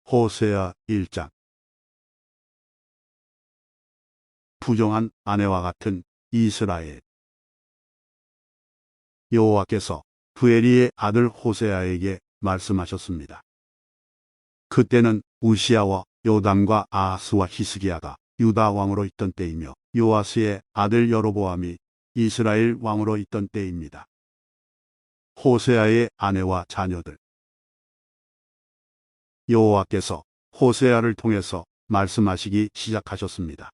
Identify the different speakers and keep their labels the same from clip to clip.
Speaker 1: 호세아 1장. 부정한 아내와 같은 이스라엘. 여호와께서 부엘리의 아들 호세아에게 말씀하셨습니다. 그때는 우시아와 요담과 아하스와 히스기야가 유다 왕으로 있던 때이며 요아스의 아들 여로보암이 이스라엘 왕으로 있던 때입니다. 호세아의 아내와 자녀들. 여호와께서 호세아를 통해서 말씀하시기 시작하셨습니다.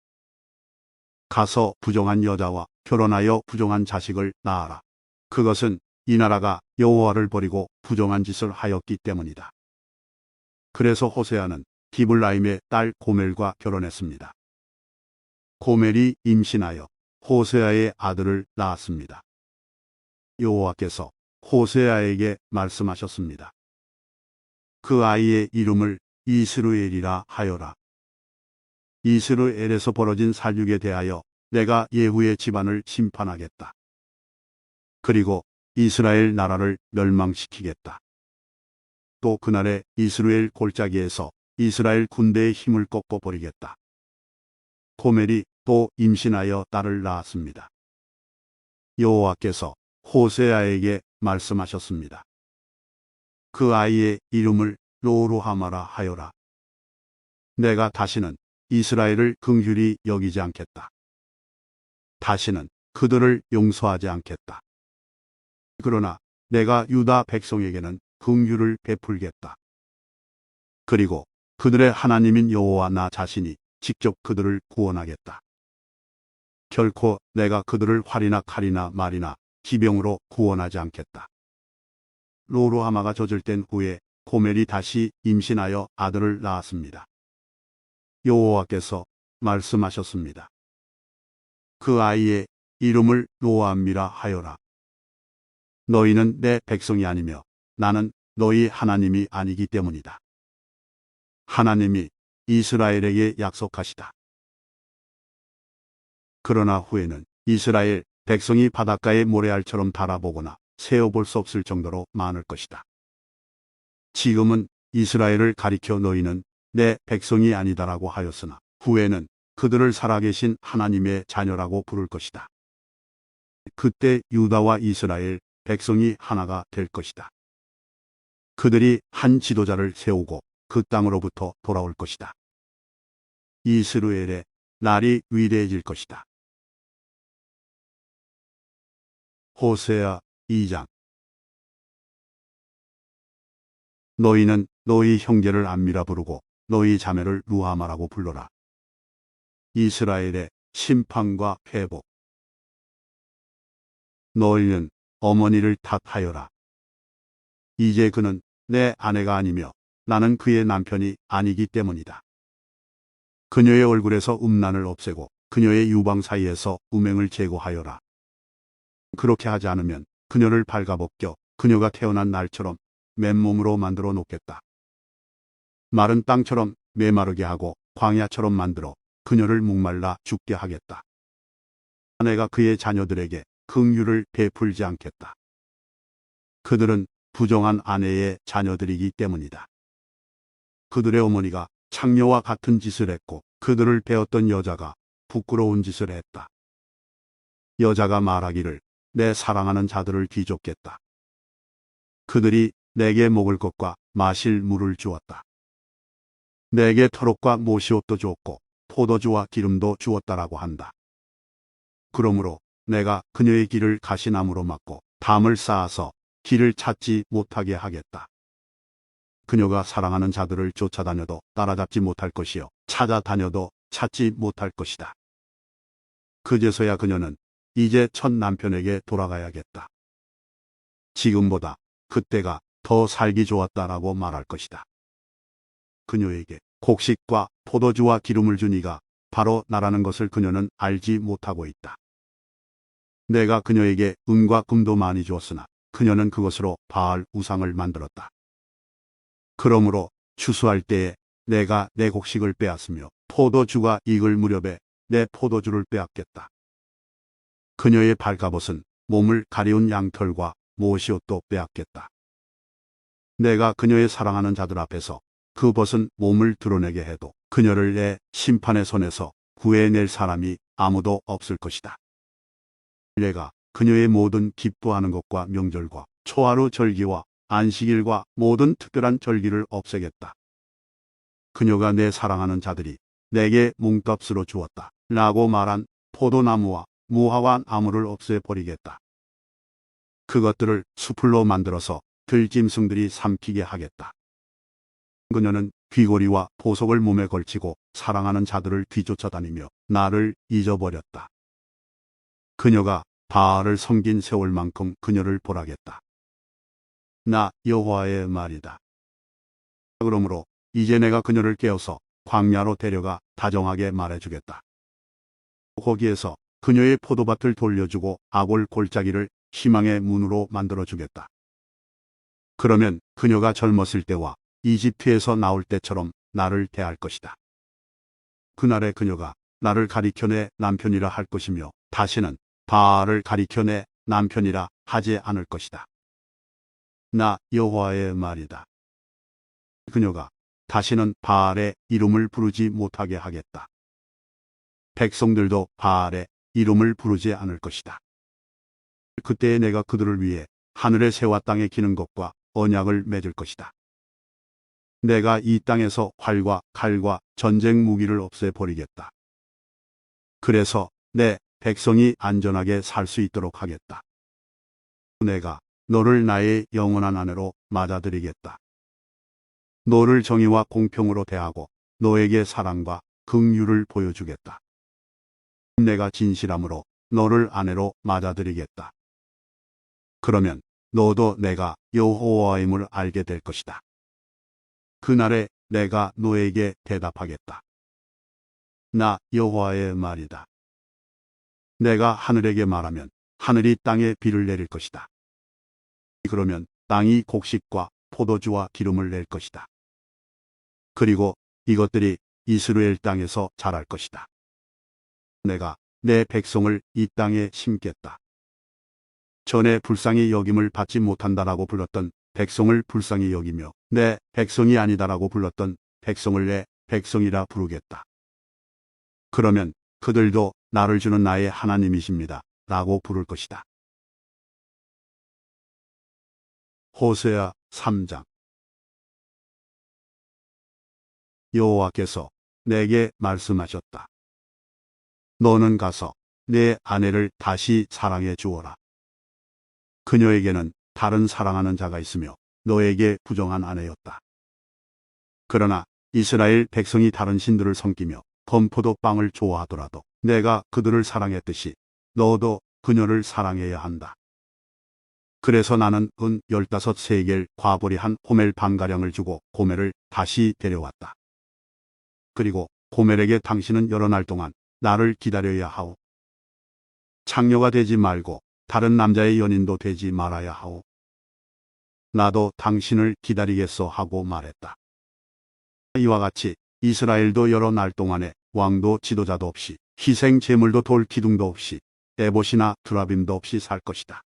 Speaker 1: 가서 부정한 여자와 결혼하여 부정한 자식을 낳아라. 그것은 이 나라가 여호와를 버리고 부정한 짓을 하였기 때문이다. 그래서 호세아는 디블라임의 딸 고멜과 결혼했습니다. 고멜이 임신하여 호세아의 아들을 낳았습니다. 여호와께서 호세아에게 말씀하셨습니다. 그 아이의 이름을 이스루엘이라 하여라. 이스루엘에서 벌어진 살육에 대하여 내가 예후의 집안을 심판하겠다. 그리고 이스라엘 나라를 멸망시키겠다. 또 그날에 이스라엘 골짜기에서 이스라엘 군대의 힘을 꺾어버리겠다. 고멜이 또 임신하여 딸을 낳았습니다. 여호와께서 호세아에게 말씀하셨습니다. 그 아이의 이름을 로루하마라 하여라. 내가 다시는 이스라엘을 긍휼히 여기지 않겠다. 다시는 그들을 용서하지 않겠다. 그러나 내가 유다 백성에게는 긍휼을 베풀겠다. 그리고 그들의 하나님인 여호와 나 자신이 직접 그들을 구원하겠다. 결코 내가 그들을 활이나 칼이나 말이나 기병으로 구원하지 않겠다. 로루하마가 젖을된 후에 고멜이 다시 임신하여 아들을 낳았습니다. 여호와께서 말씀하셨습니다. 그 아이의 이름을 로암미라 하여라. 너희는 내 백성이 아니며 나는 너희 하나님이 아니기 때문이다. 하나님이 이스라엘에게 약속하시다. 그러나 후에는 이스라엘 백성이 바닷가의 모래알처럼 달아보거나 세어볼 수 없을 정도로 많을 것이다. 지금은 이스라엘을 가리켜 너희는 내 백성이 아니다라고 하였으나 후에는 그들을 살아계신 하나님의 자녀라고 부를 것이다. 그때 유다와 이스라엘 백성이 하나가 될 것이다. 그들이 한 지도자를 세우고 그 땅으로부터 돌아올 것이다. 이스라엘의 날이 위대해질 것이다. 호세아 2장. 너희는 너희 형제를 암미라 부르고 너희 자매를 루하마라고 불러라. 이스라엘의 심판과 회복. 너희는 어머니를 탓하여라. 이제 그는 내 아내가 아니며 나는 그의 남편이 아니기 때문이다. 그녀의 얼굴에서 음란을 없애고 그녀의 유방 사이에서 음행을 제거하여라. 그렇게 하지 않으면 그녀를 발가벗겨 그녀가 태어난 날처럼 맨몸으로 만들어 놓겠다. 마른 땅처럼 메마르게 하고 광야처럼 만들어 그녀를 목말라 죽게 하겠다. 내가 그의 자녀들에게 긍휼을 베풀지 않겠다. 그들은 부정한 아내의 자녀들이기 때문이다. 그들의 어머니가 창녀와 같은 짓을 했고 그들을 배웠던 여자가 부끄러운 짓을 했다. 여자가 말하기를 내 사랑하는 자들을 뒤쫓겠다. 그들이 내게 먹을 것과 마실 물을 주었다. 내게 털옷과 모시옷도 주었고 포도주와 기름도 주었다라고 한다. 그러므로 내가 그녀의 길을 가시나무로 막고 담을 쌓아서 길을 찾지 못하게 하겠다. 그녀가 사랑하는 자들을 쫓아다녀도 따라잡지 못할 것이요 찾아다녀도 찾지 못할 것이다. 그제서야 그녀는 이제 첫 남편에게 돌아가야겠다. 지금보다 그때가 더 살기 좋았다라고 말할 것이다. 그녀에게 곡식과 포도주와 기름을 준 이가 바로 나라는 것을 그녀는 알지 못하고 있다. 내가 그녀에게 은과 금도 많이 주었으나 그녀는 그것으로 바알 우상을 만들었다. 그러므로 추수할 때에 내가 내 곡식을 빼앗으며 포도주가 익을 무렵에 내 포도주를 빼앗겠다. 그녀의 발갑옷은 몸을 가리운 양털과 모시옷도 빼앗겠다. 내가 그녀의 사랑하는 자들 앞에서 그 벗은 몸을 드러내게 해도 그녀를 내 심판의 손에서 구해낼 사람이 아무도 없을 것이다. 내가 그녀의 모든 기뻐하는 것과 명절과 초하루 절기와 안식일과 모든 특별한 절기를 없애겠다. 그녀가 내 사랑하는 자들이 내게 몸값으로 주었다. 라고 말한 포도나무와 무화과 나무를 없애버리겠다. 그것들을 수풀로 만들어서 들짐승들이 삼키게 하겠다. 그녀는 귀고리와 보석을 몸에 걸치고 사랑하는 자들을 뒤쫓아다니며 나를 잊어버렸다. 그녀가 바알을 섬긴 세월만큼 그녀를 보라겠다. 나 여호와의 말이다. 그러므로 이제 내가 그녀를 깨워서 광야로 데려가 다정하게 말해주겠다. 거기에서 그녀의 포도밭을 돌려주고 아골 골짜기를 희망의 문으로 만들어주겠다. 그러면 그녀가 젊었을 때와 이집트에서 나올 때처럼 나를 대할 것이다. 그날에 그녀가 나를 가리켜 내 남편이라 할 것이며 다시는 바알을 가리켜 내 남편이라 하지 않을 것이다. 나 여호와의 말이다. 그녀가 다시는 바알의 이름을 부르지 못하게 하겠다. 백성들도 바알의 이름을 부르지 않을 것이다. 그때에 내가 그들을 위해 하늘의 새와 땅에 기는 것과 언약을 맺을 것이다. 내가 이 땅에서 활과 칼과 전쟁 무기를 없애버리겠다. 그래서 내 백성이 안전하게 살 수 있도록 하겠다. 내가 너를 나의 영원한 아내로 맞아들이겠다. 너를 정의와 공평으로 대하고 너에게 사랑과 긍휼을 보여주겠다. 내가 진실함으로 너를 아내로 맞아들이겠다. 그러면 너도 내가 여호와임을 알게 될 것이다. 그날에 내가 너에게 대답하겠다. 나 여호와의 말이다. 내가 하늘에게 말하면 하늘이 땅에 비를 내릴 것이다. 그러면 땅이 곡식과 포도주와 기름을 낼 것이다. 그리고 이것들이 이스라엘 땅에서 자랄 것이다. 내가 내 백성을 이 땅에 심겠다. 전에 불쌍히 여김을 받지 못한다라고 불렀던 백성을 불쌍히 여기며 내 백성이 아니다라고 불렀던 백성을 내 백성이라 부르겠다. 그러면 그들도 나를 주는 나의 하나님이십니다. 라고 부를 것이다. 호세아 3장. 여호와께서 내게 말씀하셨다. 너는 가서 내 아내를 다시 사랑해 주어라. 그녀에게는 다른 사랑하는 자가 있으며 너에게 부정한 아내였다. 그러나 이스라엘 백성이 다른 신들을 섬기며 건포도 빵을 좋아하더라도 내가 그들을 사랑했듯이 너도 그녀를 사랑해야 한다. 그래서 나는 은 15세겔 과보리 한 호멜 반가량을 주고 고멜을 다시 데려왔다. 그리고 고멜에게 당신은 여러 날 동안 나를 기다려야 하오. 창녀가 되지 말고 다른 남자의 연인도 되지 말아야 하오. 나도 당신을 기다리겠소 하고 말했다. 이와 같이 이스라엘도 여러 날 동안에 왕도 지도자도 없이 희생 제물도 돌 기둥도 없이 에봇이나 드라빔도 없이 살 것이다.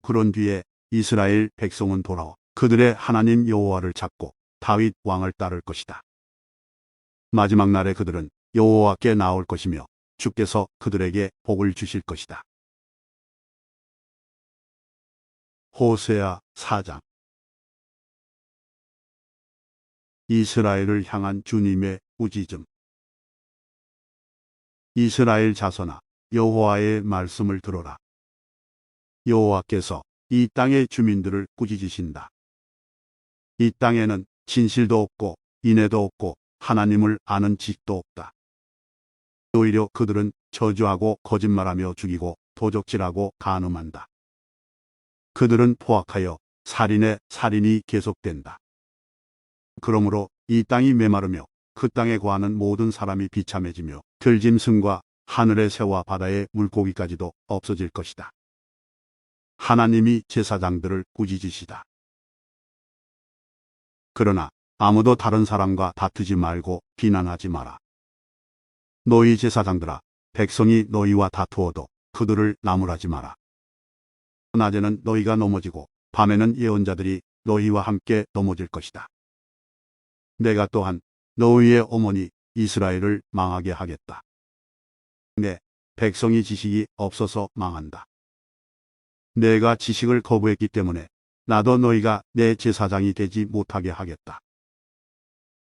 Speaker 1: 그런 뒤에 이스라엘 백성은 돌아와 그들의 하나님 여호와를 찾고 다윗 왕을 따를 것이다. 마지막 날에 그들은 여호와께 나올 것이며 주께서 그들에게 복을 주실 것이다. 호세아 4장. 이스라엘을 향한 주님의 꾸짖음. 이스라엘 자손아, 여호와의 말씀을 들어라. 여호와께서 이 땅의 주민들을 꾸짖으신다. 이 땅에는 진실도 없고 인애도 없고 하나님을 아는 지식도 없다. 오히려 그들은 저주하고 거짓말하며 죽이고 도적질하고 간음한다. 그들은 포악하여 살인의 살인이 계속된다. 그러므로 이 땅이 메마르며 그 땅에 거하는 모든 사람이 비참해지며 들짐승과 하늘의 새와 바다의 물고기까지도 없어질 것이다. 하나님이 제사장들을 꾸짖으시다. 그러나 아무도 다른 사람과 다투지 말고 비난하지 마라. 너희 제사장들아, 백성이 너희와 다투어도 그들을 나무라지 마라. 낮에는 너희가 넘어지고 밤에는 예언자들이 너희와 함께 넘어질 것이다. 내가 또한 너희의 어머니 이스라엘을 망하게 하겠다. 내 백성이 지식이 없어서 망한다. 내가 지식을 거부했기 때문에 나도 너희가 내 제사장이 되지 못하게 하겠다.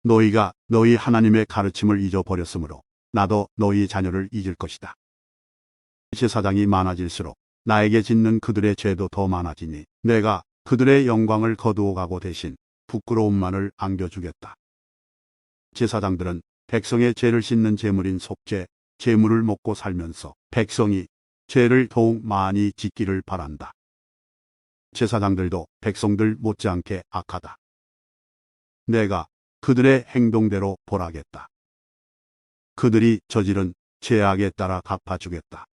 Speaker 1: 너희가 너희 하나님의 가르침을 잊어버렸으므로 나도 너희 자녀를 잊을 것이다. 제사장이 많아질수록 나에게 짓는 그들의 죄도 더 많아지니 내가 그들의 영광을 거두어 가고 대신 부끄러움만을 안겨주겠다. 제사장들은 백성의 죄를 씻는 제물인 속죄, 제물을 먹고 살면서 백성이 죄를 더욱 많이 짓기를 바란다. 제사장들도 백성들 못지않게 악하다. 내가 그들의 행동대로 벌하겠다. 그들이 저지른 죄악에 따라 갚아주겠다.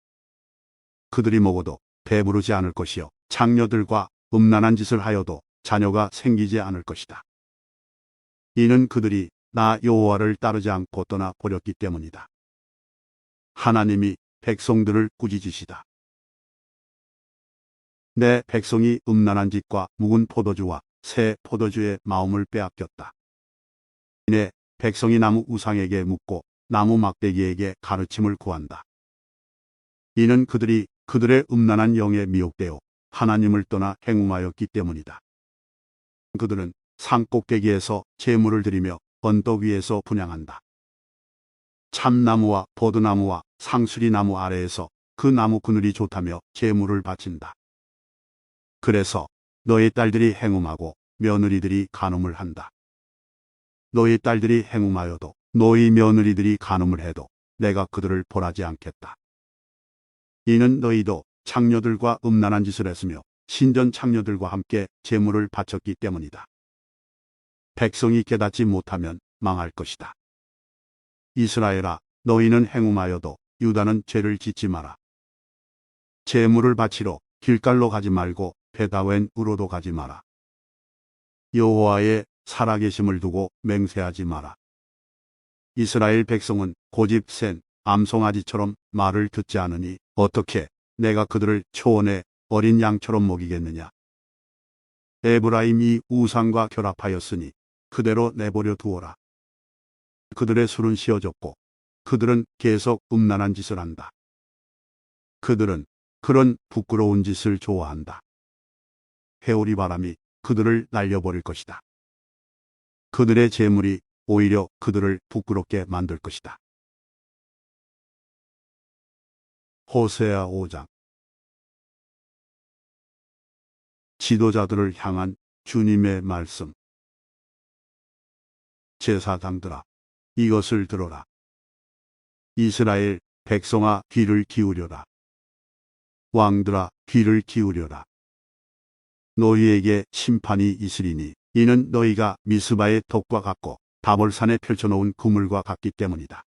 Speaker 1: 그들이 먹어도 배부르지 않을 것이요 장녀들과 음란한 짓을 하여도 자녀가 생기지 않을 것이다. 이는 그들이 나 여호와를 따르지 않고 떠나 버렸기 때문이다. 하나님이 백성들을 꾸짖으시다. 내 백성이 음란한 짓과 묵은 포도주와 새 포도주의 마음을 빼앗겼다. 이내 백성이 나무 우상에게 묻고 나무 막대기에게 가르침을 구한다. 이는 그들이 그들의 음란한 영에 미혹되어 하나님을 떠나 행음하였기 때문이다. 그들은 산 꼭대기에서 제물을 드리며 언덕 위에서 분향한다. 참나무와 버드나무와 상수리나무 아래에서 그 나무 그늘이 좋다며 제물을 바친다. 그래서 너희 딸들이 행음하고 며느리들이 간음을 한다. 너희 딸들이 행음하여도 너희 며느리들이 간음을 해도 내가 그들을 벌하지 않겠다. 이는 너희도 창녀들과 음란한 짓을 했으며 신전 창녀들과 함께 제물을 바쳤기 때문이다. 백성이 깨닫지 못하면 망할 것이다. 이스라엘아, 너희는 행음하여도 유다는 죄를 짓지 마라. 제물을 바치러 길갈로 가지 말고 베다웬으로도 가지 마라. 여호와의 살아계심을 두고 맹세하지 마라. 이스라엘 백성은 고집 센 암송아지처럼 말을 듣지 않으니 어떻게 내가 그들을 초원의 어린 양처럼 먹이겠느냐. 에브라임이 우상과 결합하였으니 그대로 내버려 두어라. 그들의 술은 쉬어졌고 그들은 계속 음란한 짓을 한다. 그들은 그런 부끄러운 짓을 좋아한다. 회오리 바람이 그들을 날려버릴 것이다. 그들의 재물이 오히려 그들을 부끄럽게 만들 것이다. 호세아 5장. 지도자들을 향한 주님의 말씀. 제사장들아, 이것을 들어라. 이스라엘 백성아, 귀를 기울여라. 왕들아, 귀를 기울여라. 너희에게 심판이 있으리니 이는 너희가 미스바의 덕과 같고 다볼산에 펼쳐놓은 그물과 같기 때문이다.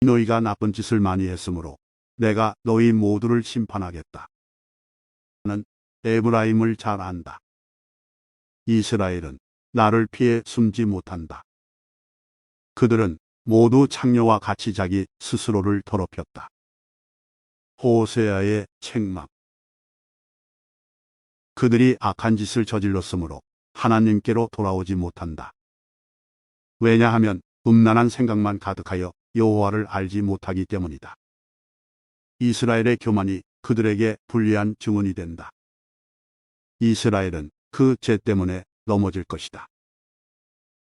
Speaker 1: 너희가 나쁜 짓을 많이 했으므로 내가 너희 모두를 심판하겠다. 나는 에브라임을 잘 안다. 이스라엘은 나를 피해 숨지 못한다. 그들은 모두 창녀와 같이 자기 스스로를 더럽혔다. 호세아의 책망. 그들이 악한 짓을 저질렀으므로 하나님께로 돌아오지 못한다. 왜냐하면 음란한 생각만 가득하여 여호와를 알지 못하기 때문이다. 이스라엘의 교만이 그들에게 불리한 증언이 된다. 이스라엘은 그 죄 때문에 넘어질 것이다.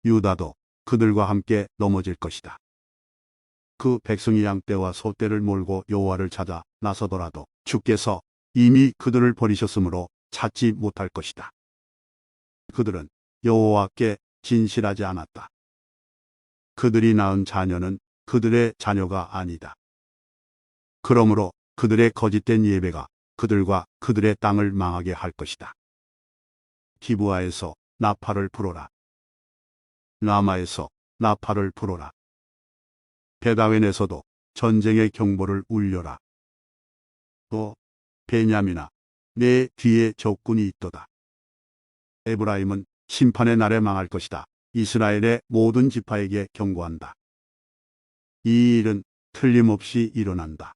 Speaker 1: 유다도 그들과 함께 넘어질 것이다. 그 백성이 양떼와 소떼를 몰고 여호와를 찾아 나서더라도 주께서 이미 그들을 버리셨으므로 찾지 못할 것이다. 그들은 여호와께 진실하지 않았다. 그들이 낳은 자녀는 그들의 자녀가 아니다. 그러므로 그들의 거짓된 예배가 그들과 그들의 땅을 망하게 할 것이다. 기브아에서 나팔을 불어라. 라마에서 나팔을 불어라. 베다웬에서도 전쟁의 경보를 울려라. 또 베냐민아, 내 뒤에 적군이 있도다. 에브라임은 심판의 날에 망할 것이다. 이스라엘의 모든 지파에게 경고한다. 이 일은 틀림없이 일어난다.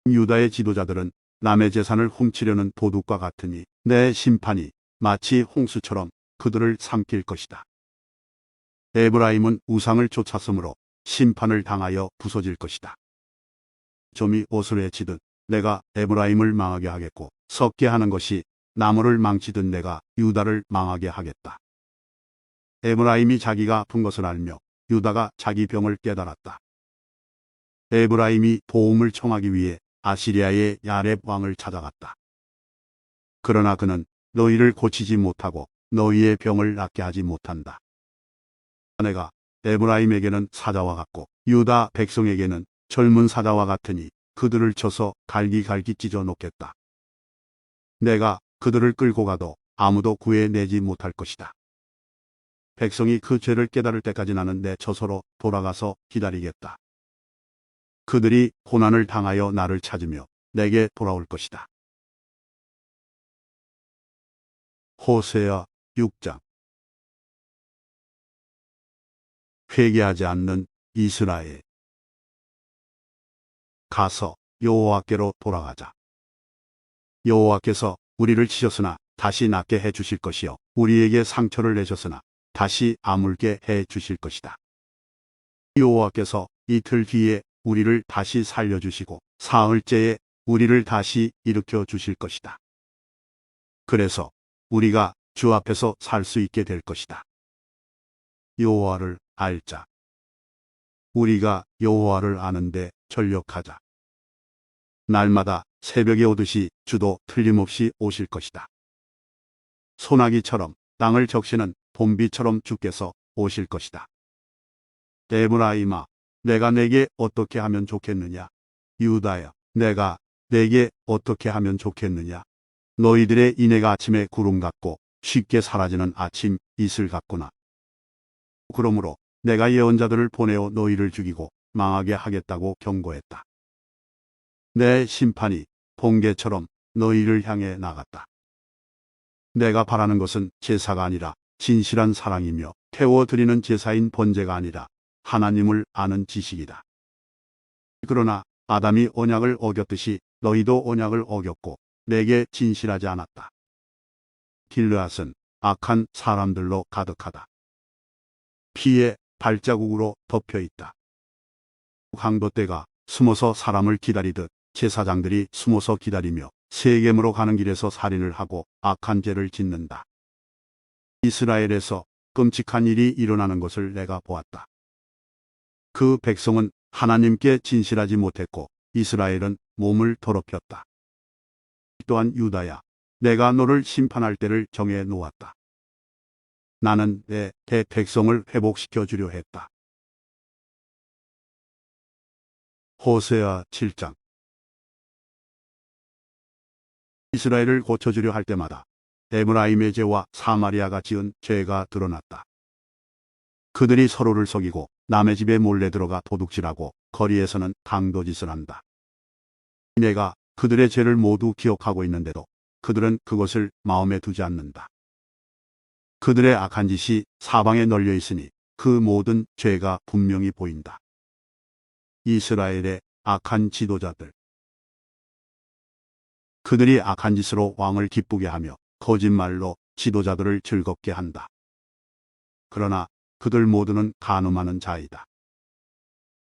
Speaker 1: 유다의 지도자들은 남의 재산을 훔치려는 도둑과 같으니 내 심판이 마치 홍수처럼 그들을 삼킬 것이다. 에브라임은 우상을 쫓았으므로 심판을 당하여 부서질 것이다. 좀이 옷을 헤치듯 내가 에브라임을 망하게 하겠고 썩게 하는 것이 나무를 망치듯 내가 유다를 망하게 하겠다. 에브라임이 자기가 아픈 것을 알며 유다가 자기 병을 깨달았다. 에브라임이 도움을 청하기 위해 아시리아의 야렙 왕을 찾아갔다. 그러나 그는 너희를 고치지 못하고 너희의 병을 낫게 하지 못한다. 내가 에브라임에게는 사자와 같고 유다 백성에게는 젊은 사자와 같으니 그들을 쳐서 갈기갈기 찢어 놓겠다. 내가 그들을 끌고 가도 아무도 구해내지 못할 것이다. 백성이 그 죄를 깨달을 때까지 나는 내 처소로 돌아가서 기다리겠다. 그들이 고난을 당하여 나를 찾으며 내게 돌아올 것이다. 호세아 6장. 회개하지 않는 이스라엘. 가서 여호와께로 돌아가자. 여호와께서 우리를 치셨으나 다시 낫게 해 주실 것이요 우리에게 상처를 내셨으나 다시 아물게 해 주실 것이다. 여호와께서 이틀 뒤에 우리를 다시 살려주시고 사흘째에 우리를 다시 일으켜 주실 것이다. 그래서 우리가 주 앞에서 살 수 있게 될 것이다. 여호와를 알자. 우리가 여호와를 아는데 전력하자. 날마다 새벽에 오듯이 주도 틀림없이 오실 것이다. 소나기처럼 땅을 적시는 봄비처럼 주께서 오실 것이다. 에브라임아, 내가 내게 어떻게 하면 좋겠느냐? 유다야, 내가 내게 어떻게 하면 좋겠느냐? 너희들의 인애가 아침에 구름 같고 쉽게 사라지는 아침 이슬 같구나. 그러므로 내가 예언자들을 보내어 너희를 죽이고 망하게 하겠다고 경고했다. 내 심판이 번개처럼 너희를 향해 나갔다. 내가 바라는 것은 제사가 아니라 진실한 사랑이며 태워드리는 제사인 번제가 아니라 하나님을 아는 지식이다. 그러나 아담이 언약을 어겼듯이 너희도 언약을 어겼고 내게 진실하지 않았다. 길르앗은 악한 사람들로 가득하다. 피의 발자국으로 덮여 있다. 강도떼가 숨어서 사람을 기다리듯 제사장들이 숨어서 기다리며 세겜으로 가는 길에서 살인을 하고 악한 죄를 짓는다. 이스라엘에서 끔찍한 일이 일어나는 것을 내가 보았다. 그 백성은 하나님께 진실하지 못했고 이스라엘은 몸을 더럽혔다. 또한 유다야, 내가 너를 심판할 때를 정해 놓았다. 나는 내 백성을 회복시켜 주려 했다. 호세아 7장. 이스라엘을 고쳐주려 할 때마다 에브라임의 죄와 사마리아가 지은 죄가 드러났다. 그들이 서로를 속이고 남의 집에 몰래 들어가 도둑질하고 거리에서는 강도짓을 한다. 내가 그들의 죄를 모두 기억하고 있는데도 그들은 그것을 마음에 두지 않는다. 그들의 악한 짓이 사방에 널려 있으니 그 모든 죄가 분명히 보인다. 이스라엘의 악한 지도자들. 그들이 악한 짓으로 왕을 기쁘게 하며 거짓말로 지도자들을 즐겁게 한다. 그러나 그들 모두는 간음하는 자이다.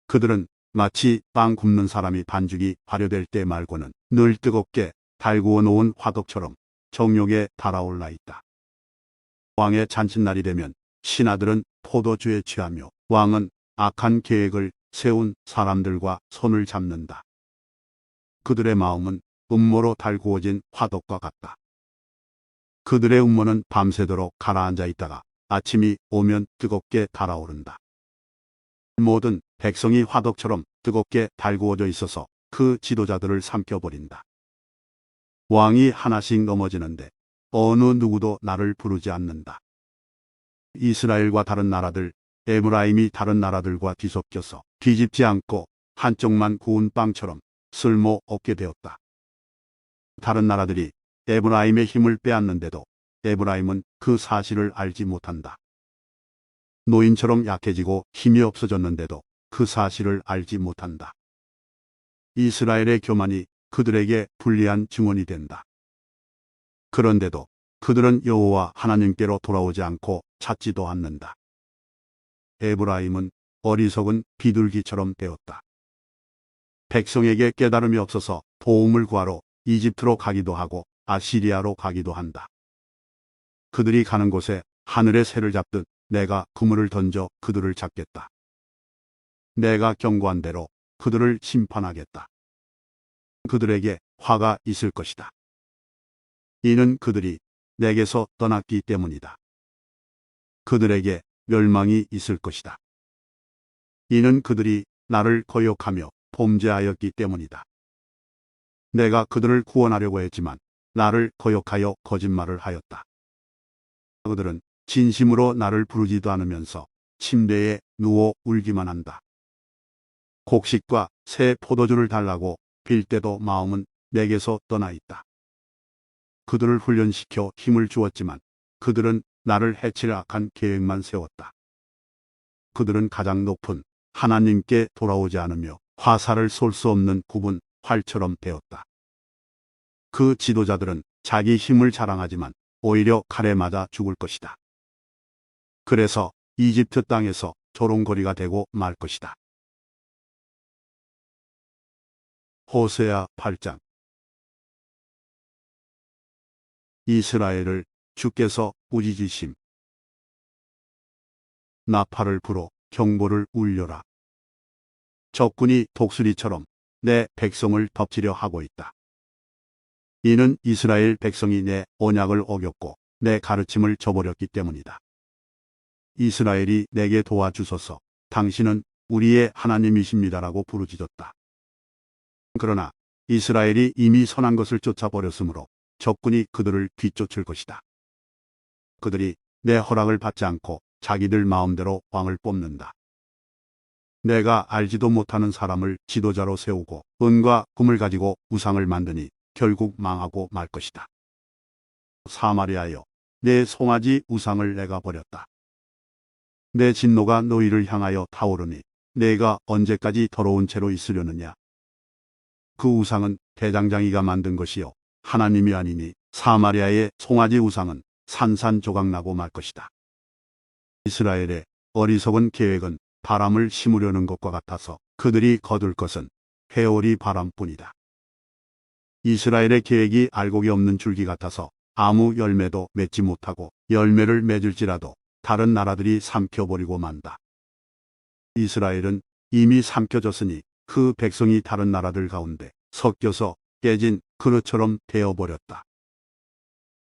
Speaker 1: 그들은 마치 빵 굽는 사람이 반죽이 발효될 때 말고는 늘 뜨겁게 달구어 놓은 화덕처럼 정욕에 달아올라 있다. 왕의 잔칫날이 되면 신하들은 포도주에 취하며 왕은 악한 계획을 세운 사람들과 손을 잡는다. 그들의 마음은 음모로 달구어진 화덕과 같다. 그들의 음모는 밤새도록 가라앉아 있다가 아침이 오면 뜨겁게 달아오른다. 모든 백성이 화덕처럼 뜨겁게 달구어져 있어서 그 지도자들을 삼켜버린다. 왕이 하나씩 넘어지는데 어느 누구도 나를 부르지 않는다. 이스라엘과 다른 나라들, 에브라임이 다른 나라들과 뒤섞여서 뒤집지 않고 한쪽만 구운 빵처럼 쓸모없게 되었다. 다른 나라들이 에브라임의 힘을 빼앗는데도 에브라임은 그 사실을 알지 못한다. 노인처럼 약해지고 힘이 없어졌는데도 그 사실을 알지 못한다. 이스라엘의 교만이 그들에게 불리한 증언이 된다. 그런데도 그들은 여호와 하나님께로 돌아오지 않고 찾지도 않는다. 에브라임은 어리석은 비둘기처럼 되었다. 백성에게 깨달음이 없어서 도움을 구하러 이집트로 가기도 하고 아시리아로 가기도 한다. 그들이 가는 곳에 하늘의 새를 잡듯 내가 그물을 던져 그들을 잡겠다. 내가 경고한 대로 그들을 심판하겠다. 그들에게 화가 있을 것이다. 이는 그들이 내게서 떠났기 때문이다. 그들에게 멸망이 있을 것이다. 이는 그들이 나를 거역하며 범죄하였기 때문이다. 내가 그들을 구원하려고 했지만 나를 거역하여 거짓말을 하였다. 그들은 진심으로 나를 부르지도 않으면서 침대에 누워 울기만 한다. 곡식과 새 포도주를 달라고 빌 때도 마음은 내게서 떠나 있다. 그들을 훈련시켜 힘을 주었지만 그들은 나를 해칠 악한 계획만 세웠다. 그들은 가장 높은 하나님께 돌아오지 않으며 화살을 쏠 수 없는 굽은 활처럼 되었다. 그 지도자들은 자기 힘을 자랑하지만 오히려 칼에 맞아 죽을 것이다. 그래서 이집트 땅에서 조롱거리가 되고 말 것이다. 호세아 8장. 이스라엘을 주께서 꾸짖으심. 나팔을 불어 경보를 울려라. 적군이 독수리처럼 내 백성을 덮치려 하고 있다. 이는 이스라엘 백성이 내 언약을 어겼고 내 가르침을 저버렸기 때문이다. 이스라엘이 내게 도와주소서, 당신은 우리의 하나님이십니다라고 부르짖었다. 그러나 이스라엘이 이미 선한 것을 쫓아버렸으므로 적군이 그들을 뒤쫓을 것이다. 그들이 내 허락을 받지 않고 자기들 마음대로 왕을 뽑는다. 내가 알지도 못하는 사람을 지도자로 세우고 은과 금을 가지고 우상을 만드니 결국 망하고 말 것이다. 사마리아여, 내 송아지 우상을 내가 버렸다. 내 진노가 너희를 향하여 타오르니 내가 언제까지 더러운 채로 있으려느냐. 그 우상은 대장장이가 만든 것이요 하나님이 아니니 사마리아의 송아지 우상은 산산조각나고 말 것이다. 이스라엘의 어리석은 계획은 바람을 심으려는 것과 같아서 그들이 거둘 것은 회오리 바람뿐이다. 이스라엘의 계획이 알곡이 없는 줄기 같아서 아무 열매도 맺지 못하고 열매를 맺을지라도 다른 나라들이 삼켜버리고 만다. 이스라엘은 이미 삼켜졌으니 그 백성이 다른 나라들 가운데 섞여서 깨진 그릇처럼 되어버렸다.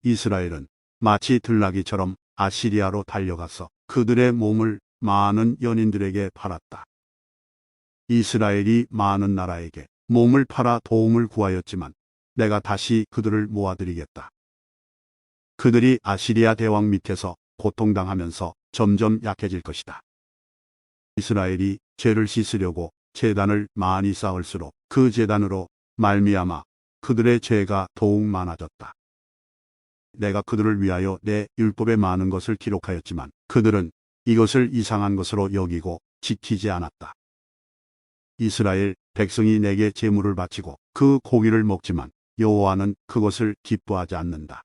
Speaker 1: 이스라엘은 마치 들나귀처럼 아시리아로 달려가서 그들의 몸을 많은 연인들에게 팔았다. 이스라엘이 많은 나라에게 몸을 팔아 도움을 구하였지만 내가 다시 그들을 모아드리겠다. 그들이 아시리아 대왕 밑에서 고통당하면서 점점 약해질 것이다. 이스라엘이 죄를 씻으려고 제단을 많이 쌓을수록 그 제단으로 말미암아 그들의 죄가 더욱 많아졌다. 내가 그들을 위하여 내 율법에 많은 것을 기록하였지만 그들은 이것을 이상한 것으로 여기고 지키지 않았다. 이스라엘 백성이 내게 제물을 바치고 그 고기를 먹지만 여호와는 그것을 기뻐하지 않는다.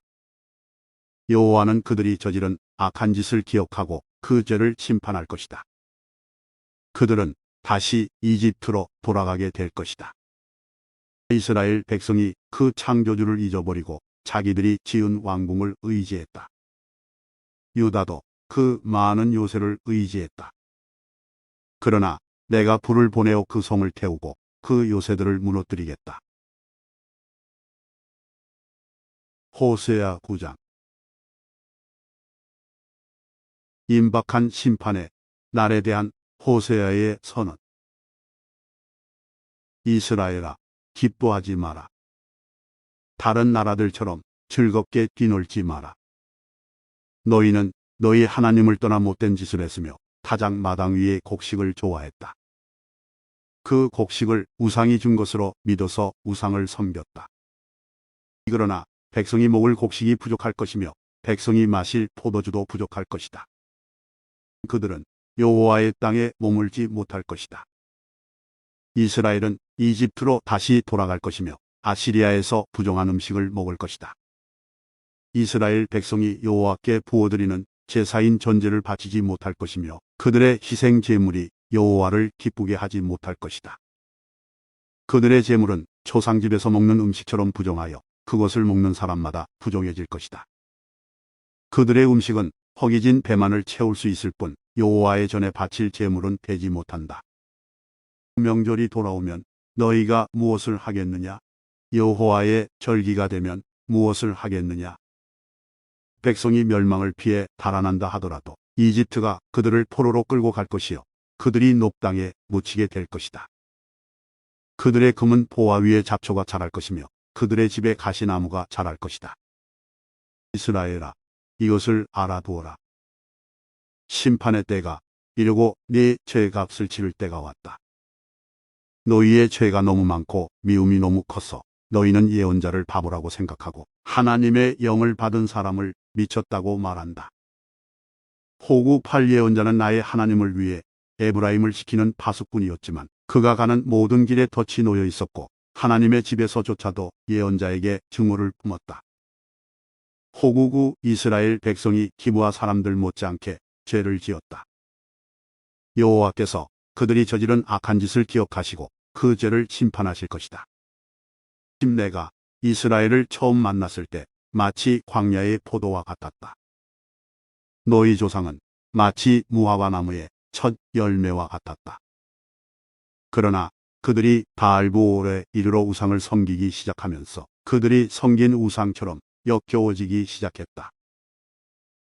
Speaker 1: 여호와는 그들이 저지른 악한 짓을 기억하고 그 죄를 심판할 것이다. 그들은 다시 이집트로 돌아가게 될 것이다. 이스라엘 백성이 그 창조주를 잊어버리고 자기들이 지은 왕궁을 의지했다. 유다도 그 많은 요새를 의지했다. 그러나 내가 불을 보내어 그 성을 태우고 그 요새들을 무너뜨리겠다. 호세아 9장. 임박한 심판의 날에 대한 호세아의 선언. 이스라엘아, 기뻐하지 마라. 다른 나라들처럼 즐겁게 뛰놀지 마라. 너희는 너희 하나님을 떠나 못된 짓을 했으며 타작 마당 위에 곡식을 좋아했다. 그 곡식을 우상이 준 것으로 믿어서 우상을 섬겼다. 그러나 백성이 먹을 곡식이 부족할 것이며 백성이 마실 포도주도 부족할 것이다. 그들은 여호와의 땅에 머물지 못할 것이다. 이스라엘은 이집트로 다시 돌아갈 것이며 아시리아에서 부정한 음식을 먹을 것이다. 이스라엘 백성이 여호와께 부어드리는 제사인 전제를 바치지 못할 것이며 그들의 희생 제물이 여호와를 기쁘게 하지 못할 것이다. 그들의 제물은 초상집에서 먹는 음식처럼 부정하여 그것을 먹는 사람마다 부정해질 것이다. 그들의 음식은 허기진 배만을 채울 수 있을 뿐 여호와의 전에 바칠 제물은 되지 못한다. 명절이 돌아오면 너희가 무엇을 하겠느냐? 여호와의 절기가 되면 무엇을 하겠느냐? 백성이 멸망을 피해 달아난다 하더라도 이집트가 그들을 포로로 끌고 갈 것이요 그들이 녹당에 묻히게 될 것이다. 그들의 금은 보화 위에 잡초가 자랄 것이며 그들의 집에 가시나무가 자랄 것이다. 이스라엘아, 이것을 알아두어라. 심판의 때가 이르고 네 죄값을 치를 때가 왔다. 너희의 죄가 너무 많고 미움이 너무 커서 너희는 예언자를 바보라고 생각하고 하나님의 영을 받은 사람을 미쳤다고 말한다. 호구 8 예언자는 나의 하나님을 위해 에브라임을 지키는 파수꾼이었지만 그가 가는 모든 길에 덫이 놓여 있었고 하나님의 집에서조차도 예언자에게 증오를 품었다. 호구 9 이스라엘 백성이 기브아 사람들 못지않게 죄를 지었다. 여호와께서 그들이 저지른 악한 짓을 기억하시고 그 죄를 심판하실 것이다. 내가 이스라엘을 처음 만났을 때 마치 광야의 포도와 같았다. 너희 조상은 마치 무화과 나무의 첫 열매와 같았다. 그러나 그들이 바알브올에 이르러 우상을 섬기기 시작하면서 그들이 섬긴 우상처럼 역겨워지기 시작했다.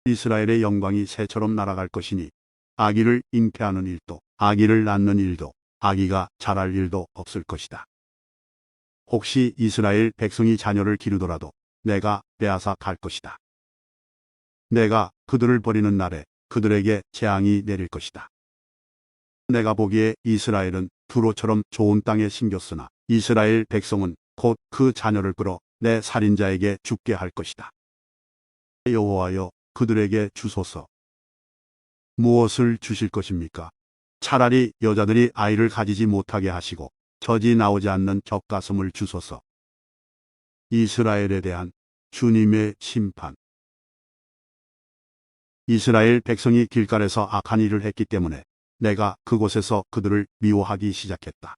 Speaker 1: 이스라엘의 영광이 새처럼 날아갈 것이니 아기를 잉태하는 일도 아기를 낳는 일도 아기가 자랄 일도 없을 것이다. 혹시 이스라엘 백성이 자녀를 기르더라도 내가 빼앗아 갈 것이다. 내가 그들을 버리는 날에 그들에게 재앙이 내릴 것이다. 내가 보기에 이스라엘은 두로처럼 좋은 땅에 심겼으나 이스라엘 백성은 곧 그 자녀를 끌어 내 살인자에게 죽게 할 것이다. 여호와여, 그들에게 주소서. 무엇을 주실 것입니까? 차라리 여자들이 아이를 가지지 못하게 하시고 젖이 나오지 않는 젖가슴을 주소서. 이스라엘에 대한 주님의 심판. 이스라엘 백성이 길갈에서 악한 일을 했기 때문에 내가 그곳에서 그들을 미워하기 시작했다.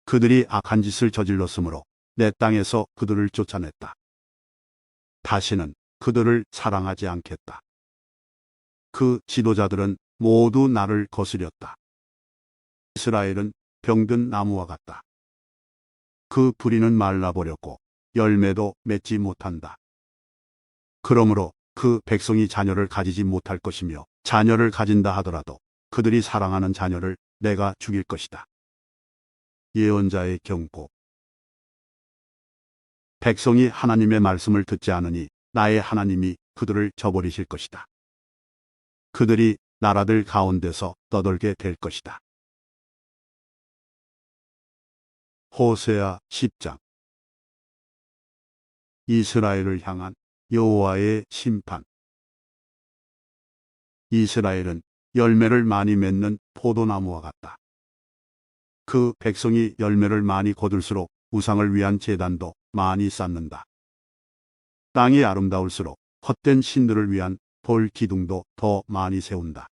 Speaker 1: 그들이 악한 짓을 저질렀으므로 내 땅에서 그들을 쫓아냈다. 다시는 그들을 사랑하지 않겠다. 그 지도자들은 모두 나를 거스렸다. 이스라엘은 병든 나무와 같다. 그 뿌리는 말라버렸고 열매도 맺지 못한다. 그러므로 그 백성이 자녀를 가지지 못할 것이며 자녀를 가진다 하더라도 그들이 사랑하는 자녀를 내가 죽일 것이다. 예언자의 경고. 백성이 하나님의 말씀을 듣지 않으니 나의 하나님이 그들을 저버리실 것이다. 그들이 나라들 가운데서 떠돌게 될 것이다. 호세아 10장. 이스라엘을 향한 여호와의 심판. 이스라엘은 열매를 많이 맺는 포도나무와 같다. 그 백성이 열매를 많이 거둘수록 우상을 위한 제단도 많이 쌓는다. 땅이 아름다울수록 헛된 신들을 위한 돌 기둥도 더 많이 세운다.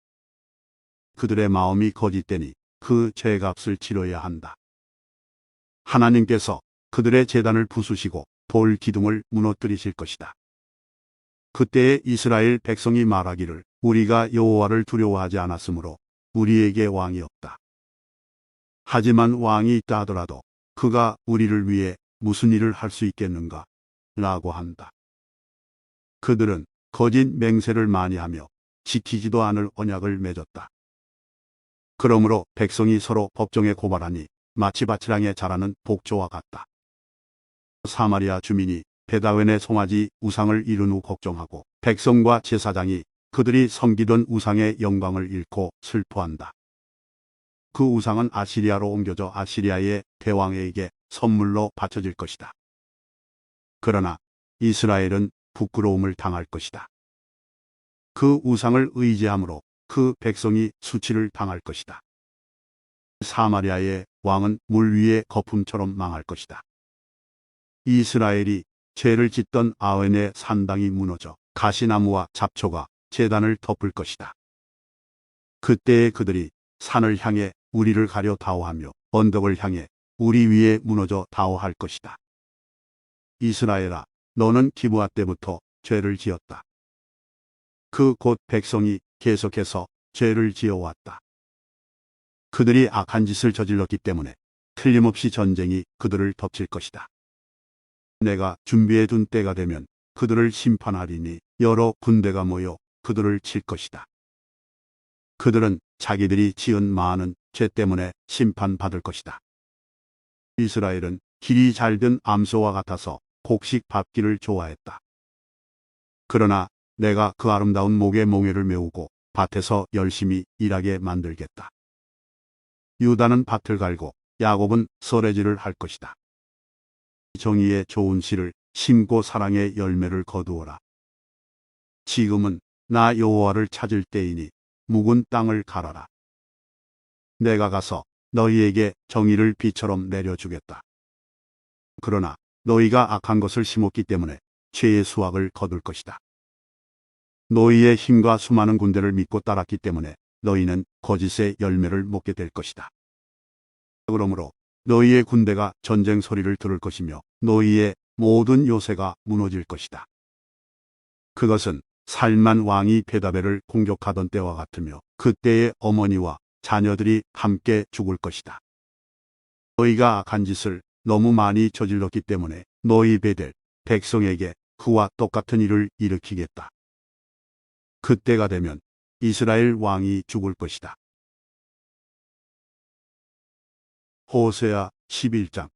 Speaker 1: 그들의 마음이 거짓되니 그 죄값을 치러야 한다. 하나님께서 그들의 제단을 부수시고 돌 기둥을 무너뜨리실 것이다. 그때에 이스라엘 백성이 말하기를 우리가 여호와를 두려워하지 않았으므로 우리에게 왕이 없다. 하지만 왕이 있다 하더라도 그가 우리를 위해 무슨 일을 할 수 있겠는가? 라고 한다. 그들은 거짓 맹세를 많이 하며 지키지도 않을 언약을 맺었다. 그러므로 백성이 서로 법정에 고발하니 마치 밭이랑에 자라는 복조와 같다. 사마리아 주민이 베다웬의 송아지 우상을 잃은 후 걱정하고 백성과 제사장이 그들이 섬기던 우상의 영광을 잃고 슬퍼한다. 그 우상은 아시리아로 옮겨져 아시리아의 대왕에게 선물로 바쳐질 것이다. 그러나 이스라엘은 부끄러움을 당할 것이다. 그 우상을 의지함으로 그 백성이 수치를 당할 것이다. 사마리아의 왕은 물 위의 거품처럼 망할 것이다. 이스라엘이 죄를 짓던 아웬의 산당이 무너져 가시나무와 잡초가 제단을 덮을 것이다. 그때에 그들이 산을 향해 우리를 가려 다호하며 언덕을 향해 우리 위에 무너져 다호할 것이다. 이스라엘아, 너는 기브아 때부터 죄를 지었다. 그 곧 백성이 계속해서 죄를 지어왔다. 그들이 악한 짓을 저질렀기 때문에 틀림없이 전쟁이 그들을 덮칠 것이다. 내가 준비해 둔 때가 되면 그들을 심판하리니 여러 군대가 모여 그들을 칠 것이다. 그들은 자기들이 지은 많은 죄 때문에 심판받을 것이다. 이스라엘은 길이 잘든 암소와 같아서 곡식 밟기를 좋아했다. 그러나 내가 그 아름다운 목의 몽에를 메우고 밭에서 열심히 일하게 만들겠다. 유다는 밭을 갈고 야곱은 서래질을 할 것이다. 정의의 좋은 씨를 심고 사랑의 열매를 거두어라. 지금은 나 여호와를 찾을 때이니 묵은 땅을 갈아라. 내가 가서 너희에게 정의를 비처럼 내려주겠다. 그러나 너희가 악한 것을 심었기 때문에 죄의 수확을 거둘 것이다. 너희의 힘과 수많은 군대를 믿고 따랐기 때문에 너희는 거짓의 열매를 먹게 될 것이다. 그러므로 너희의 군대가 전쟁 소리를 들을 것이며 너희의 모든 요새가 무너질 것이다. 그것은 살만 왕이 베다벨을 공격하던 때와 같으며 그때의 어머니와 자녀들이 함께 죽을 것이다. 너희가 악한 짓을 너무 많이 저질렀기 때문에 너희 베델 백성에게 그와 똑같은 일을 일으키겠다. 그때가 되면 이스라엘 왕이 죽을 것이다. 호세아 11장.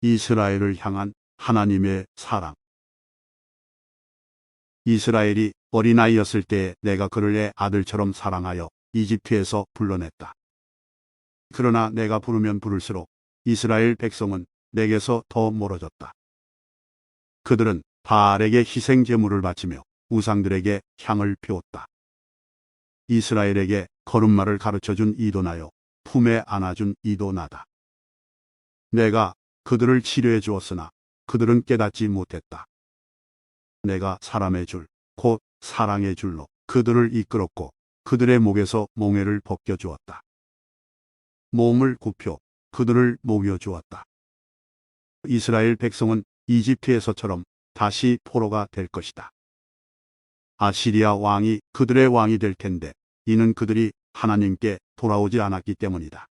Speaker 1: 이스라엘을 향한 하나님의 사랑. 이스라엘이 어린아이였을 때에 내가 그를 내 아들처럼 사랑하여 이집트에서 불러냈다. 그러나 내가 부르면 부를수록 이스라엘 백성은 내게서 더 멀어졌다. 그들은 바알에게 희생 제물을 바치며 우상들에게 향을 피웠다. 이스라엘에게 걸음마를 가르쳐준 이도 나요, 품에 안아준 이도 나다. 내가 그들을 치료해 주었으나 그들은 깨닫지 못했다. 내가 사람의 줄, 곧 사랑의 줄로 그들을 이끌었고 그들의 목에서 몽에를 벗겨주었다. 몸을 굽혀 그들을 먹여주었다. 이스라엘 백성은 이집트에서처럼 다시 포로가 될 것이다. 아시리아 왕이 그들의 왕이 될 텐데 이는 그들이 하나님께 돌아오지 않았기 때문이다.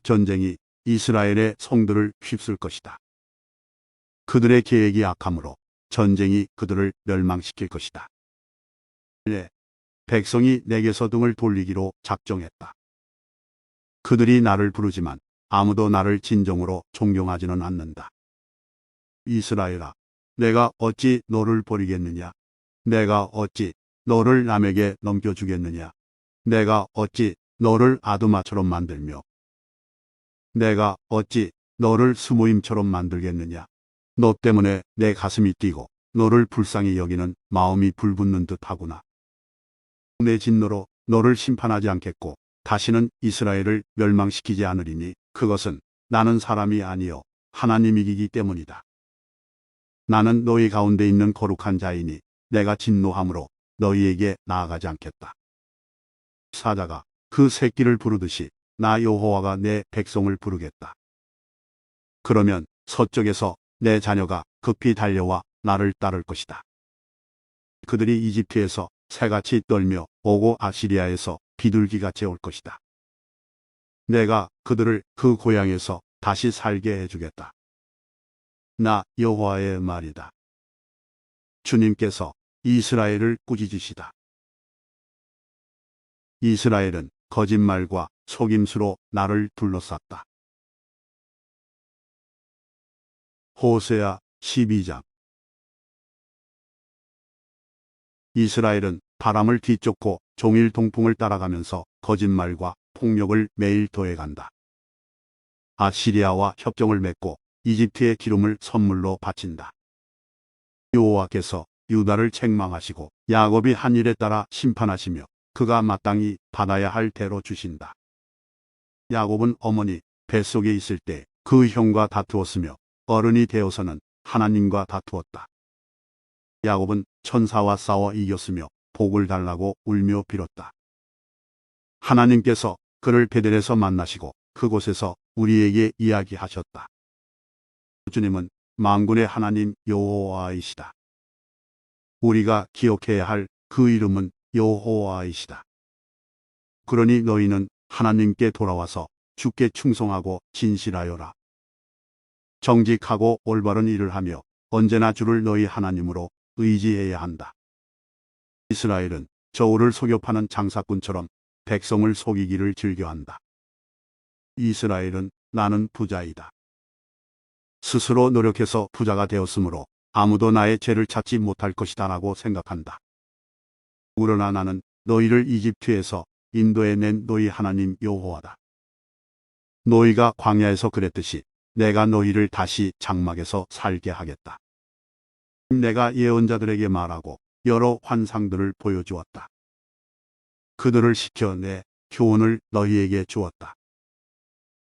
Speaker 1: 전쟁이 이스라엘의 성들을 휩쓸 것이다. 그들의 계획이 악함으로 전쟁이 그들을 멸망시킬 것이다. 네, 백성이 내게서 등을 돌리기로 작정했다. 그들이 나를 부르지만 아무도 나를 진정으로 존경하지는 않는다. 이스라엘아, 내가 어찌 너를 버리겠느냐? 내가 어찌 너를 남에게 넘겨주겠느냐? 내가 어찌 너를 아두마처럼 만들며 내가 어찌 너를 스모임처럼 만들겠느냐? 너 때문에 내 가슴이 뛰고 너를 불쌍히 여기는 마음이 불붙는 듯하구나. 내 진노로 너를 심판하지 않겠고 다시는 이스라엘을 멸망시키지 않으리니 그것은 나는 사람이 아니요 하나님이기 때문이다. 나는 너희 가운데 있는 거룩한 자이니 내가 진노함으로 너희에게 나아가지 않겠다. 사자가 그 새끼를 부르듯이 나 여호와가 내 백성을 부르겠다. 그러면 서쪽에서 내 자녀가 급히 달려와 나를 따를 것이다. 그들이 이집트에서 새같이 떨며 오고 아시리아에서 비둘기같이 올 것이다. 내가 그들을 그 고향에서 다시 살게 해주겠다. 나 여호와의 말이다. 주님께서 이스라엘을 꾸짖으시다. 이스라엘은 거짓말과 속임수로 나를 둘러쌌다. 호세아 12장. 이스라엘은 바람을 뒤쫓고 종일 동풍을 따라가면서 거짓말과 폭력을 매일 더해간다. 아시리아와 협정을 맺고 이집트의 기름을 선물로 바친다. 여호와께서 유다를 책망하시고 야곱이 한 일에 따라 심판하시며 그가 마땅히 받아야 할 대로 주신다. 야곱은 어머니 뱃속에 있을 때 그 형과 다투었으며 어른이 되어서는 하나님과 다투었다. 야곱은 천사와 싸워 이겼으며 복을 달라고 울며 빌었다. 하나님께서 그를 베델에서 만나시고 그곳에서 우리에게 이야기하셨다. 주님은 만군의 하나님 여호와이시다. 우리가 기억해야 할 그 이름은 여호와이시다. 그러니 너희는 하나님께 돌아와서 주께 충성하고 진실하여라. 정직하고 올바른 일을 하며 언제나 주를 너희 하나님으로 의지해야 한다. 이스라엘은 저울을 속여 파는 장사꾼처럼 백성을 속이기를 즐겨한다. 이스라엘은 나는 부자이다. 스스로 노력해서 부자가 되었으므로 아무도 나의 죄를 찾지 못할 것이다 라고 생각한다. 그러나 나는 너희를 이집트에서 인도해 낸 너희 하나님 여호와다. 너희가 광야에서 그랬듯이 내가 너희를 다시 장막에서 살게 하겠다. 내가 예언자들에게 말하고 여러 환상들을 보여주었다. 그들을 시켜 내 교훈을 너희에게 주었다.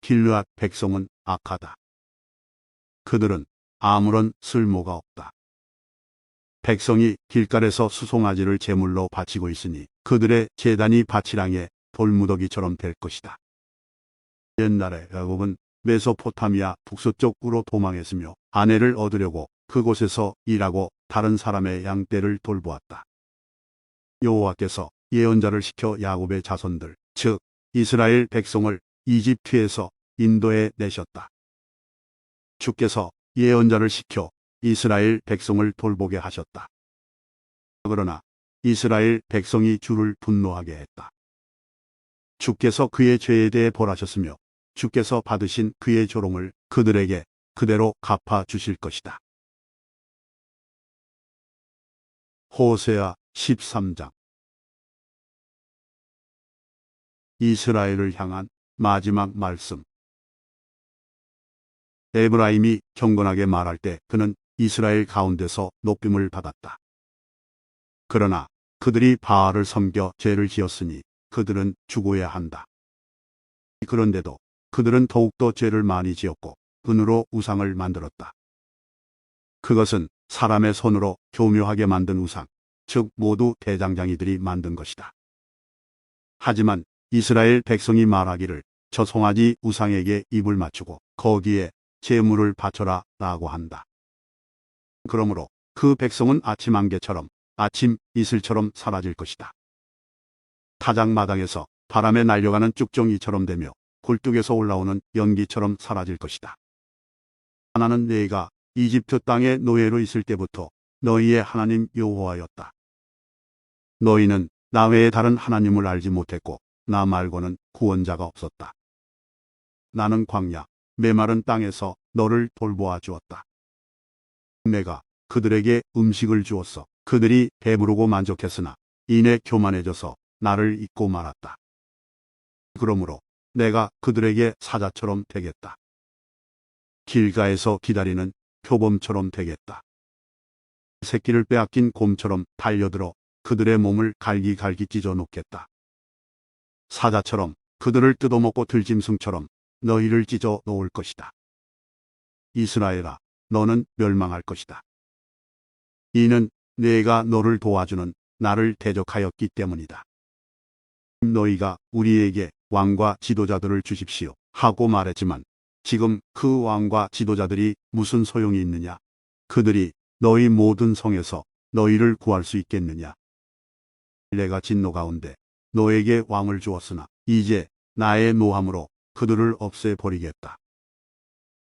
Speaker 1: 길르앗 백성은 악하다. 그들은 아무런 쓸모가 없다. 백성이 길갈에서 수송아지를 제물로 바치고 있으니 그들의 제단이 밭이랑의 돌무더기처럼 될 것이다. 옛날에 야곱은 메소포타미아 북서쪽으로 도망했으며 아내를 얻으려고 그곳에서 일하고 다른 사람의 양떼를 돌보았다. 여호와께서 예언자를 시켜 야곱의 자손들, 즉 이스라엘 백성을 이집트에서 인도해 내셨다. 주께서 예언자를 시켜 이스라엘 백성을 돌보게 하셨다. 그러나 이스라엘 백성이 주를 분노하게 했다. 주께서 그의 죄에 대해 벌하셨으며 주께서 받으신 그의 조롱을 그들에게 그대로 갚아 주실 것이다. 호세아 13장. 이스라엘을 향한 마지막 말씀. 에브라임이 경건하게 말할 때 그는 이스라엘 가운데서 높임을 받았다. 그러나 그들이 바알을 섬겨 죄를 지었으니 그들은 죽어야 한다. 그런데도 그들은 더욱더 죄를 많이 지었고 은으로 우상을 만들었다. 그것은 사람의 손으로 교묘하게 만든 우상, 즉 모두 대장장이들이 만든 것이다. 하지만 이스라엘 백성이 말하기를 저 송아지 우상에게 입을 맞추고 거기에 제물을 바쳐라 라고 한다. 그러므로 그 백성은 아침 안개처럼 아침 이슬처럼 사라질 것이다. 타작마당에서 바람에 날려가는 쭉정이처럼 되며 굴뚝에서 올라오는 연기처럼 사라질 것이다. 나는 네가 이집트 땅에 노예로 있을 때부터 너희의 하나님 여호와였다. 너희는 나 외에 다른 하나님을 알지 못했고 나 말고는 구원자가 없었다. 나는 광야, 메마른 땅에서 너를 돌보아 주었다. 내가 그들에게 음식을 주었어. 그들이 배부르고 만족했으나 이내 교만해져서 나를 잊고 말았다. 그러므로 내가 그들에게 사자처럼 되겠다. 길가에서 기다리는 표범처럼 되겠다. 새끼를 빼앗긴 곰처럼 달려들어 그들의 몸을 갈기갈기 찢어 놓겠다. 사자처럼 그들을 뜯어먹고 들짐승처럼 너희를 찢어 놓을 것이다. 이스라엘아, 너는 멸망할 것이다. 이는 내가 너를 도와주는 나를 대적하였기 때문이다. 너희가 우리에게 왕과 지도자들을 주십시오 하고 말했지만 지금 그 왕과 지도자들이 무슨 소용이 있느냐? 그들이 너희 모든 성에서 너희를 구할 수 있겠느냐? 내가 진노 가운데 너에게 왕을 주었으나 이제 나의 노함으로 그들을 없애버리겠다.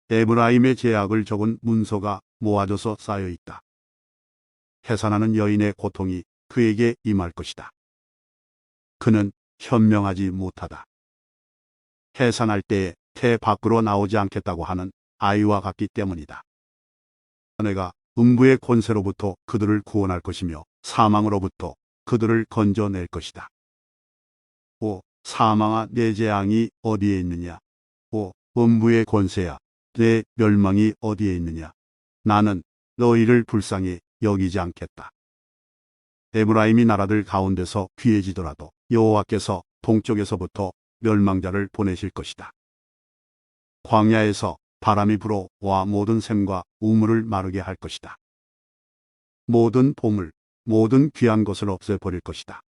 Speaker 1: 에브라임의 죄악을 적은 문서가 모아져서 쌓여 있다. 해산하는 여인의 고통이 그에게 임할 것이다. 그는 현명하지 못하다. 해산할 때에 태 밖으로 나오지 않겠다고 하는 아이와 같기 때문이다. 내가 음부의 권세로부터 그들을 구원할 것이며 사망으로부터 그들을 건져낼 것이다. 오 사망아, 내 재앙이 어디에 있느냐? 오 음부의 권세야, 내 멸망이 어디에 있느냐? 나는 너희를 불쌍히 여기지 않겠다. 에브라임이 나라들 가운데서 귀해지더라도 여호와께서 동쪽에서부터 멸망자를 보내실 것이다. 광야에서 바람이 불어 와 모든 샘과 우물을 마르게 할 것이다. 모든 보물, 모든 귀한 것을 없애버릴 것이다.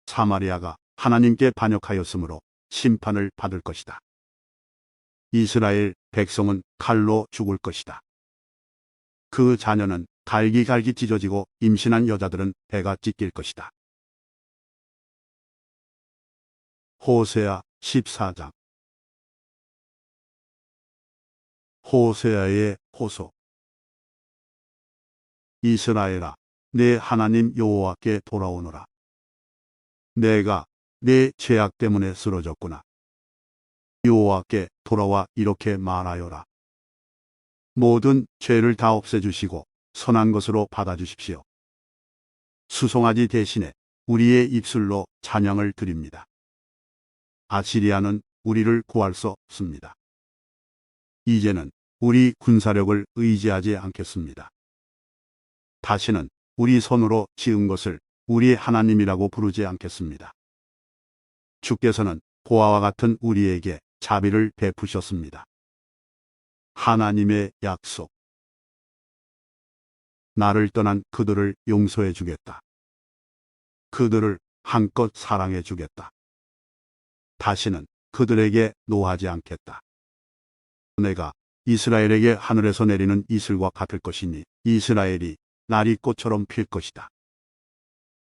Speaker 1: 사마리아가 하나님께 반역하였으므로 심판을 받을 것이다. 이스라엘 백성은 칼로 죽을 것이다. 그 자녀는 갈기갈기 찢어지고 임신한 여자들은 배가 찢길 것이다. 호세아 14장. 호세아의 호소. 이스라엘아, 내 하나님 여호와께 돌아오너라. 내가 내 죄악 때문에 쓰러졌구나. 여호와께 돌아와 이렇게 말하여라. 모든 죄를 다 없애주시고 선한 것으로 받아주십시오. 수송아지 대신에 우리의 입술로 찬양을 드립니다. 아시리아는 우리를 구할 수 없습니다. 이제는 우리 군사력을 의지하지 않겠습니다. 다시는 우리 손으로 지은 것을 우리 하나님이라고 부르지 않겠습니다. 주께서는 보아와 같은 우리에게 자비를 베푸셨습니다. 하나님의 약속. 나를 떠난 그들을 용서해 주겠다. 그들을 한껏 사랑해 주겠다. 다시는 그들에게 노하지 않겠다. 내가 이스라엘에게 하늘에서 내리는 이슬과 같을 것이니 이스라엘이 나리 꽃처럼 필 것이다.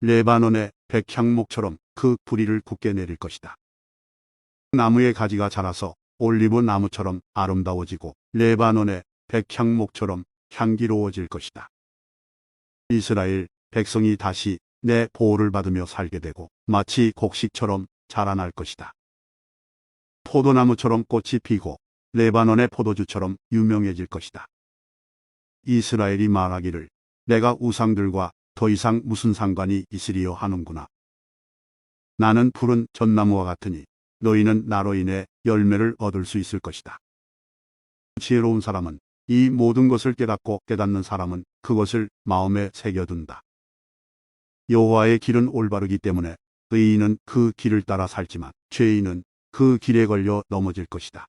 Speaker 1: 레바논의 백향목처럼 그 뿌리를 굳게 내릴 것이다. 나무의 가지가 자라서 올리브 나무처럼 아름다워지고 레바논의 백향목처럼 향기로워질 것이다. 이스라엘 백성이 다시 내 보호를 받으며 살게 되고 마치 곡식처럼 자라날 것이다. 포도나무처럼 꽃이 피고 레바논의 포도주처럼 유명해질 것이다. 이스라엘이 말하기를 내가 우상들과 더 이상 무슨 상관이 있으리요 하는구나. 나는 푸른 전나무와 같으니 너희는 나로 인해 열매를 얻을 수 있을 것이다. 지혜로운 사람은 이 모든 것을 깨닫고 깨닫는 사람은 그것을 마음에 새겨둔다. 여호와의 길은 올바르기 때문에 의인은 그 길을 따라 살지만 죄인은 그 길에 걸려 넘어질 것이다.